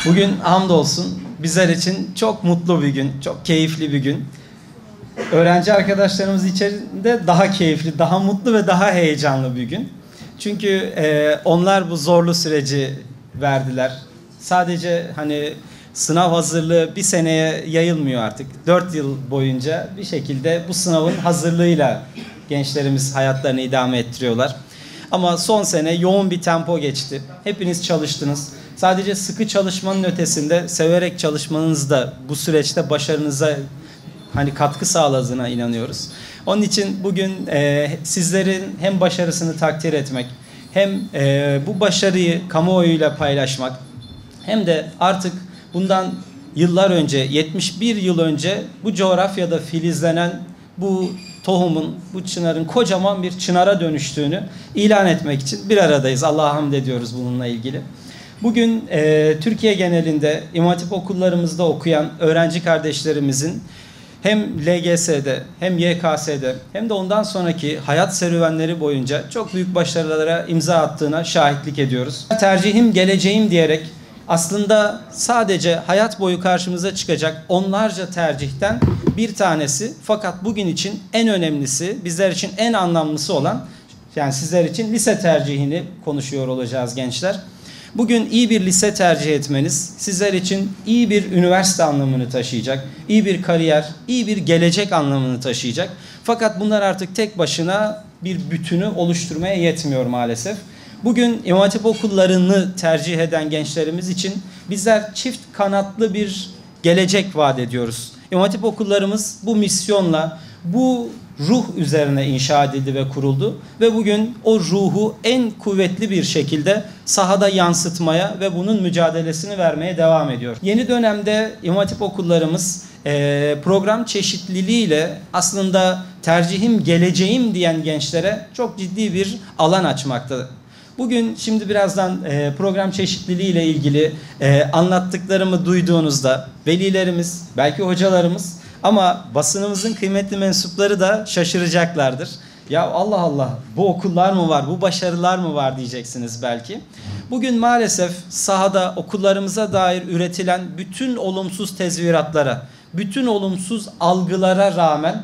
Bugün hamdolsun bizler için çok mutlu bir gün, çok keyifli bir gün. Öğrenci arkadaşlarımız içerisinde daha keyifli, daha mutlu ve daha heyecanlı bir gün. Çünkü onlar bu zorlu süreci verdiler. Sadece hani sınav hazırlığı bir seneye yayılmıyor artık. 4 yıl boyunca bir şekilde bu sınavın hazırlığıyla gençlerimiz hayatlarını idame ettiriyorlar. Ama son sene yoğun bir tempo geçti. Hepiniz çalıştınız. Sadece sıkı çalışmanın ötesinde severek çalışmanız da bu süreçte başarınıza hani katkı sağladığına inanıyoruz. Onun için bugün sizlerin hem başarısını takdir etmek, hem bu başarıyı kamuoyuyla paylaşmak, hem de artık bundan yıllar önce, 71 yıl önce bu coğrafyada filizlenen bu tohumun, bu çınarın kocaman bir çınara dönüştüğünü ilan etmek için bir aradayız. Allah'a hamd ediyoruz bununla ilgili. Bugün Türkiye genelinde İmam Hatip okullarımızda okuyan öğrenci kardeşlerimizin hem LGS'de hem YKS'de hem de ondan sonraki hayat serüvenleri boyunca çok büyük başarılara imza attığına şahitlik ediyoruz. Tercihim geleceğim diyerek aslında sadece hayat boyu karşımıza çıkacak onlarca tercihten bir tanesi, fakat bugün için en önemlisi, bizler için en anlamlısı olan, yani sizler için lise tercihini konuşuyor olacağız gençler. Bugün iyi bir lise tercih etmeniz sizler için iyi bir üniversite anlamını taşıyacak, iyi bir kariyer, iyi bir gelecek anlamını taşıyacak. Fakat bunlar artık tek başına bir bütünü oluşturmaya yetmiyor maalesef. Bugün İmam Hatip okullarını tercih eden gençlerimiz için bizler çift kanatlı bir gelecek vaat ediyoruz. İmam Hatip okullarımız bu misyonla, bu ruh üzerine inşa edildi ve kuruldu ve bugün o ruhu en kuvvetli bir şekilde sahada yansıtmaya ve bunun mücadelesini vermeye devam ediyor. Yeni dönemde İmam Hatip okullarımız program çeşitliliğiyle aslında tercihim geleceğim diyen gençlere çok ciddi bir alan açmakta. Bugün şimdi birazdan program çeşitliliği ile ilgili anlattıklarımı duyduğunuzda velilerimiz, belki hocalarımız ama basınımızın kıymetli mensupları da şaşıracaklardır. Ya Allah Allah, bu okullar mı var, bu başarılar mı var diyeceksiniz belki. Bugün maalesef sahada okullarımıza dair üretilen bütün olumsuz tezviratlara, bütün olumsuz algılara rağmen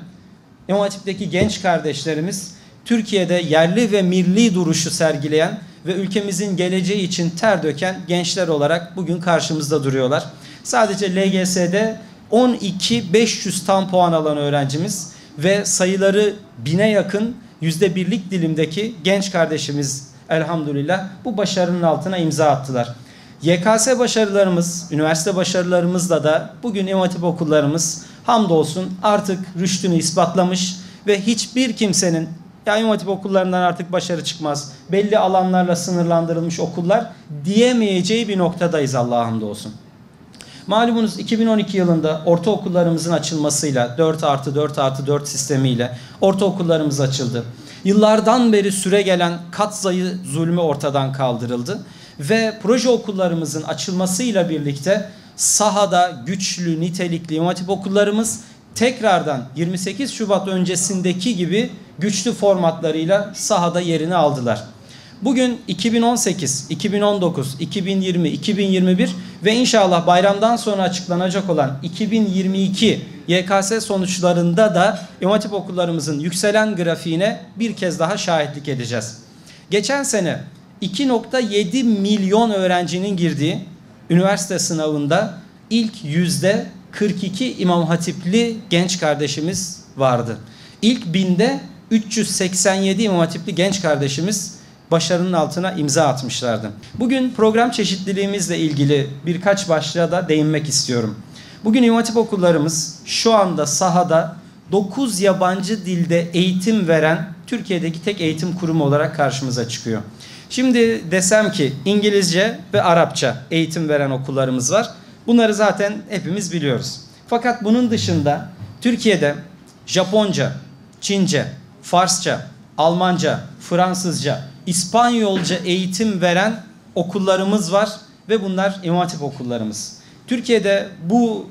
İmam Hatip'teki genç kardeşlerimiz Türkiye'de yerli ve milli duruşu sergileyen ve ülkemizin geleceği için ter döken gençler olarak bugün karşımızda duruyorlar. Sadece LGS'de 12.500 tam puan alan öğrencimiz ve sayıları 1000'e yakın %1'lik dilimdeki genç kardeşimiz elhamdülillah bu başarının altına imza attılar. YKS başarılarımız, üniversite başarılarımızla da bugün İmam Hatip okullarımız hamdolsun artık rüştünü ispatlamış ve hiçbir kimsenin ya İmam Hatip okullarından artık başarı çıkmaz, belli alanlarla sınırlandırılmış okullar diyemeyeceği bir noktadayız, Allah'a hamdolsun. Malumunuz 2012 yılında ortaokullarımızın açılmasıyla 4+4+4 sistemiyle ortaokullarımız açıldı. Yıllardan beri süre gelen katsayı zulmü ortadan kaldırıldı ve proje okullarımızın açılmasıyla birlikte sahada güçlü, nitelikli İmam Hatip okullarımız tekrardan 28 Şubat öncesindeki gibi güçlü formatlarıyla sahada yerini aldılar. Bugün 2018, 2019, 2020, 2021 ve inşallah bayramdan sonra açıklanacak olan 2022 YKS sonuçlarında da İmam Hatip okullarımızın yükselen grafiğine bir kez daha şahitlik edeceğiz. Geçen sene 2.7 milyon öğrencinin girdiği üniversite sınavında ilk %42 İmam Hatipli genç kardeşimiz vardı. İlk 1000'de 387 İmam Hatipli genç kardeşimiz başarının altına imza atmışlardı. Bugün program çeşitliliğimizle ilgili birkaç başlığa da değinmek istiyorum. Bugün İmam Hatip okullarımız şu anda sahada 9 yabancı dilde eğitim veren Türkiye'deki tek eğitim kurumu olarak karşımıza çıkıyor. Şimdi desem ki İngilizce ve Arapça eğitim veren okullarımız var. Bunları zaten hepimiz biliyoruz. Fakat bunun dışında Türkiye'de Japonca, Çince, Farsça, Almanca, Fransızca, İspanyolca eğitim veren okullarımız var ve bunlar İmam Hatip okullarımız. Türkiye'de bu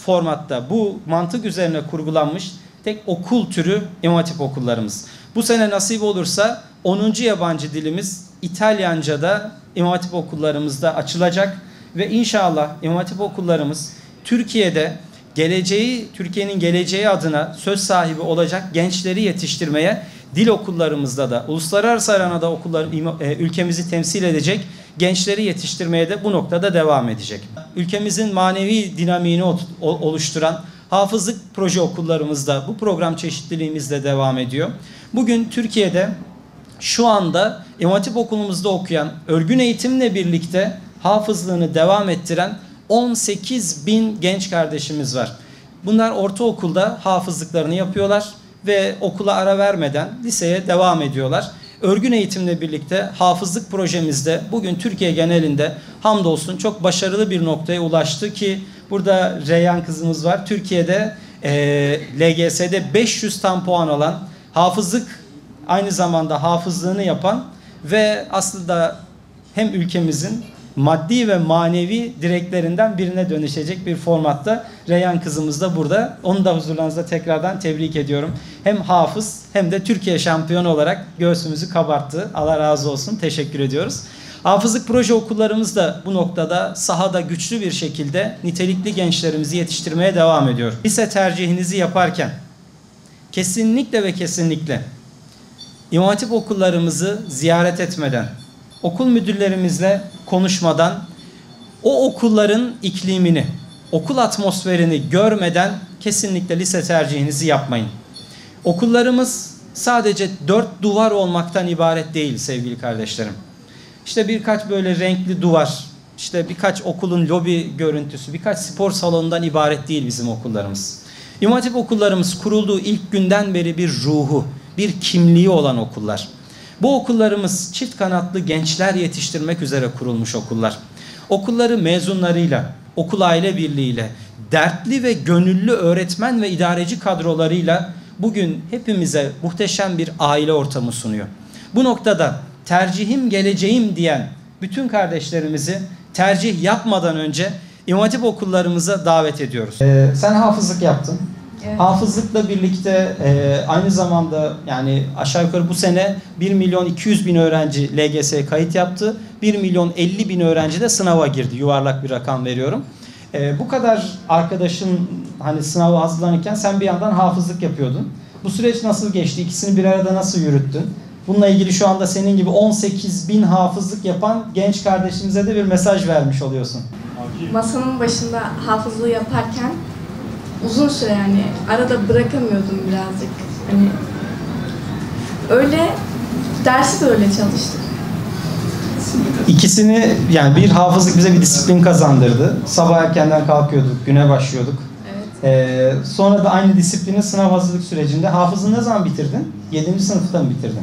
formatta, bu mantık üzerine kurgulanmış tek okul türü İmam Hatip okullarımız. Bu sene nasip olursa 10. yabancı dilimiz İtalyanca'da İmam Hatip okullarımızda açılacak Ve inşallah İmam Hatip okullarımız Türkiye'nin geleceği adına söz sahibi olacak gençleri yetiştirmeye, dil okullarımızda da, uluslararası arenada ülkemizi temsil edecek gençleri yetiştirmeye de bu noktada devam edecek. Ülkemizin manevi dinamiğini oluşturan hafızlık proje okullarımızda bu program çeşitliliğimizle devam ediyor. Bugün Türkiye'de şu anda İmam Hatip okulumuzda okuyan, örgün eğitimle birlikte hafızlığını devam ettiren 18.000 genç kardeşimiz var. Bunlar ortaokulda hafızlıklarını yapıyorlar ve okula ara vermeden liseye devam ediyorlar. Örgün eğitimle birlikte hafızlık projemizde bugün Türkiye genelinde hamdolsun çok başarılı bir noktaya ulaştı ki burada Reyhan kızımız var. Türkiye'de LGS'de 500 tam puan alan, hafızlık aynı zamanda hafızlığını yapan ve aslında hem ülkemizin maddi ve manevi direklerinden birine dönüşecek bir formatta Reyhan kızımız da burada. Onu da huzurlarınızda tekrardan tebrik ediyorum. Hem hafız hem de Türkiye şampiyonu olarak göğsümüzü kabarttı. Allah razı olsun. Teşekkür ediyoruz. Hafızlık proje okullarımız da bu noktada sahada güçlü bir şekilde nitelikli gençlerimizi yetiştirmeye devam ediyor. Lise tercihinizi yaparken kesinlikle ve kesinlikle İmam Hatip okullarımızı ziyaret etmeden, okul müdürlerimizle konuşmadan, o okulların iklimini, okul atmosferini görmeden kesinlikle lise tercihinizi yapmayın. Okullarımız sadece 4 duvar olmaktan ibaret değil sevgili kardeşlerim. İşte birkaç böyle renkli duvar, işte birkaç okulun lobi görüntüsü, birkaç spor salonundan ibaret değil bizim okullarımız. İmam Hatip okullarımız kurulduğu ilk günden beri bir ruhu, bir kimliği olan okullar. Bu okullarımız çift kanatlı gençler yetiştirmek üzere kurulmuş okullar. Okulları mezunlarıyla, okul aile birliğiyle, dertli ve gönüllü öğretmen ve idareci kadrolarıyla bugün hepimize muhteşem bir aile ortamı sunuyor. Bu noktada tercihim geleceğim diyen bütün kardeşlerimizi tercih yapmadan önce İmam Hatip okullarımıza davet ediyoruz. Sen hafızlık yaptın. Evet. Hafızlıkla birlikte aynı zamanda yani aşağı yukarı bu sene 1.200.000 öğrenci LGS'ye kayıt yaptı. 1.050.000 öğrenci de sınava girdi. Yuvarlak bir rakam veriyorum. Bu kadar arkadaşın hani sınava hazırlanırken sen bir yandan hafızlık yapıyordun. Bu süreç nasıl geçti? İkisini bir arada nasıl yürüttün? Bununla ilgili şu anda senin gibi 18.000 hafızlık yapan genç kardeşimize de bir mesaj vermiş oluyorsun. Masanın başında hafızlığı yaparken uzun süre yani arada bırakamıyordum birazcık. Hani öyle dersi de öyle çalıştık. İkisini yani bir hafızlık bize bir disiplin kazandırdı. Sabah erkenden kalkıyorduk, güne başlıyorduk. Evet. Sonra da aynı disiplini sınav hazırlık sürecinde. Hafızlığı ne zaman bitirdin? 7. sınıfta mı bitirdin?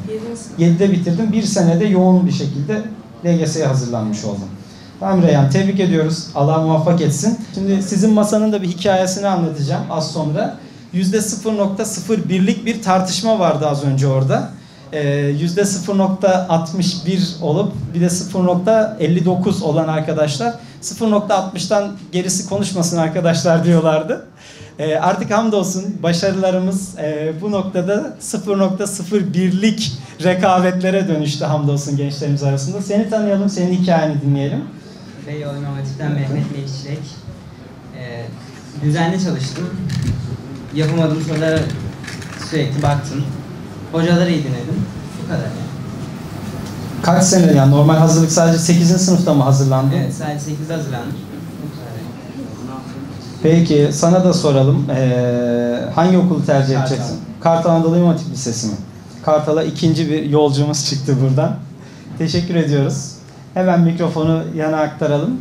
7'de bitirdim. Bir senede yoğun bir şekilde LGS'ye hazırlanmış oldum. Tamam Reyhan, tebrik ediyoruz. Allah muvaffak etsin. Şimdi sizin masanın da bir hikayesini anlatacağım az sonra. %0.01'lik bir tartışma vardı az önce orada. %0.61 olup bir de 0.59 olan arkadaşlar 0.60'tan gerisi konuşmasın arkadaşlar diyorlardı. Artık hamdolsun başarılarımız bu noktada 0.01'lik rekabetlere dönüştü hamdolsun gençlerimiz arasında. Seni tanıyalım, senin hikayeni dinleyelim. Beyoğlu İmam Hatip'ten Mehmet Melih Çilek. Düzenli çalıştım. Yapamadığım sorulara sürekli baktım. Hocaları iyi dinledim. Bu kadar yani. Kaç sene yani normal hazırlık sadece 8. sınıfta mı hazırlandın? Evet, sadece 8'de hazırlandım. Bu kadar yani. Peki sana da soralım. Hangi okulu tercih edeceksin? Kartal Anadolu İmam Hatip Lisesi mi? Kartal'a ikinci bir yolcumuz çıktı buradan. Teşekkür ediyoruz. Hemen mikrofonu yana aktaralım.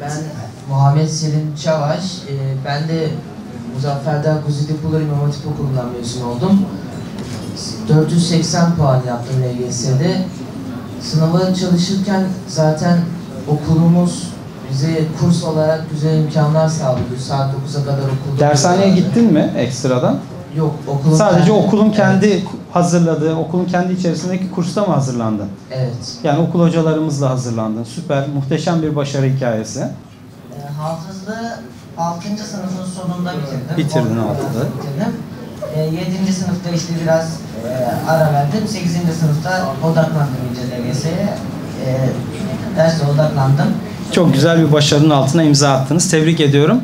Ben Muhammed Selim Çavaş. Ben de Muzaffer Dağ Kuzey Depoları İmam Hatip Okulu'ndan mezun oldum. 480 puan yaptım LGS'de. Sınava çalışırken zaten okulumuz bize kurs olarak güzel imkanlar sağladı. Saat 9'a kadar okulda. Dershaneye gittin mi ekstradan? Yok, okulun sadece kendi, okulun kendi evet. hazırladığı, okulun kendi içerisindeki kursta mı hazırlandın? Evet. Yani okul hocalarımızla hazırlandın. Süper, muhteşem bir başarı hikayesi. Hafızlığı 6. sınıfın sonunda bitirdim. Bitirdin 6'da. Bitirdim. 7. sınıfta işte biraz ara verdim. 8. sınıfta odaklandım iyice LGS'ye. Derse odaklandım. Çok güzel bir başarının altına imza attınız. Tebrik ediyorum.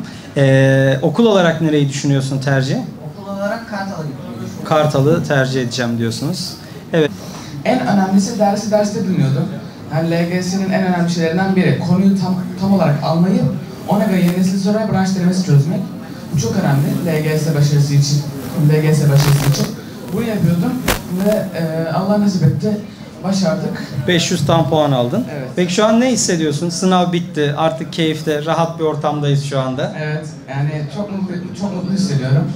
Okul olarak nereyi düşünüyorsun tercih? Okul olarak Kartal'a gidiyorum. Kartal'ı tercih edeceğim diyorsunuz. Evet. En önemlisi derste bilmiyordum. Yani LGS'nin en önemli şeylerinden biri. Konuyu tam olarak almayı, ona göre yeni nesil soruya branş denemesi çözmek. Bu çok önemli LGS başarısı için. Bunu yapıyordum ve Allah nasip etti. Başardık. 500 tam puan aldın. Evet. Peki şu an ne hissediyorsun? Sınav bitti. Artık keyifte, rahat bir ortamdayız şu anda. Evet, yani çok mutlu hissediyorum.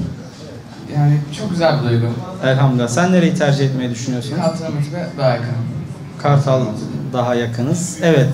Yani çok güzel bir duygu. Elhamdülillah. Sen nereyi tercih etmeyi düşünüyorsun? Kartal'ın ve daha yakın. Kartal daha yakınız. Evet.